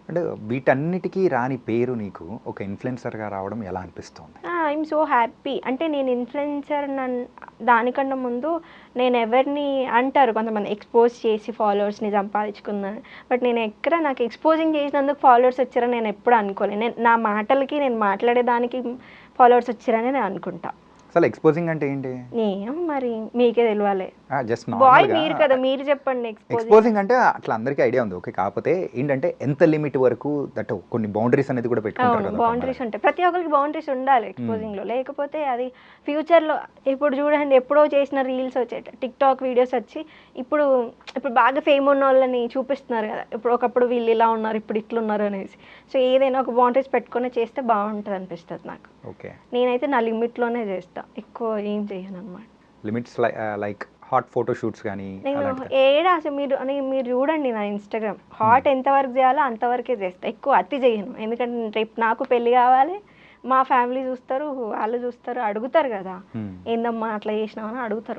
అంటే వీటన్నిటికీ రాని పేరు నీకు ఒక ఇన్‌ఫ్లుయెన్సర్‌గా రావడం ఎలా అనిపిస్తోంది? I'm so happy. అంటే నేను ఇన్‌ఫ్లుయెన్సర్ దానికన్నా ముందు నేను ఎవరిని అంటారు కొంతమంది ఎక్స్‌పోజ్ చేసి ఫాలోవర్స్‌ని సంపాదించుకున్నాను. బట్ నేను ఎక్కడ నాకు ఎక్స్‌పోజింగ్ చేసినందుకు ఫాలోవర్స్ వచ్చారని నేను ఎప్పుడు అనుకోలే. నా మాటలకి నేను మాట్లాడేదానికి ఫాలోవర్స్ వచ్చారని నేను అనుకుంటా. అసలు ఎక్స్‌పోజింగ్ అంటే ఏంటి? ఏమో మరి మీకే తెలవాలి. జస్ట్ బాయ్ నార్మల్‌గా మీరు కదా! మీరు చెప్పండి ఎక్స్‌పోజింగ్. ఎక్స్‌పోజింగ్ అంటే అట్లా అందరికీ ఐడియా ఉంది. ఓకే. కాకపోతే ఏంటంటే ఎంత లిమిట్ వరకు దట్ కొన్ని బౌండరీస్ అనేది కూడా పెట్టుకుంటారు అవును. కదా! ఒక బౌండరీస్ అమ్మాయిలు. ఉంటాయి. ప్రతి ఒక్కరికి బౌండరీస్ ఉండాలి ఎక్స్‌పోజింగ్‌లో. లేకపోతే అది ఫ్యూచర్‌లో ఇప్పుడు చూడండి ఎప్పుడో చేసిన రీల్స్ వచ్చాయి. టిక్‌టాక్ వీడియోస్ వచ్చి ఇప్పుడు ఇప్పుడు బాగా ఫేమ్ ఉన్నోళ్ళని చూపిస్తున్నారు కదా! ఇప్పుడు ఒకప్పుడు వీళ్ళు ఇలా ఉన్నారు, ఇప్పుడు ఇట్లున్నారు అనేసి. సో ఏదైనా ఒక బౌండరీస్ పెట్టుకొని చేస్తే బావుంటది అనిపిస్తది నాకు. ఓకే. నేనైతే నా లిమిట్‌లోనే చేస్తా. ఎక్కువ ఏం చేయనన్నమాట. Limits like hot photo shoots గాని నేను అలాంటిదా? ఏడా అసలు మీరు చూడండి నా ఇన్‌స్టాగ్రామ్. హాట్ ఎంతవరకు చేయాలో అంతవరకే చేస్తా. ఎక్కువ అతి చేయను. ఎందుకంటే రేపు నాకు పెళ్లి కావాలి. మా ఫ్యామిలీ చూస్తారు, వాళ్ళు చూస్తారు, అడుగుతారు కదా! హ్మ్. ఏందమ్మా అట్లా చేసినావు అని అడుగుతారు.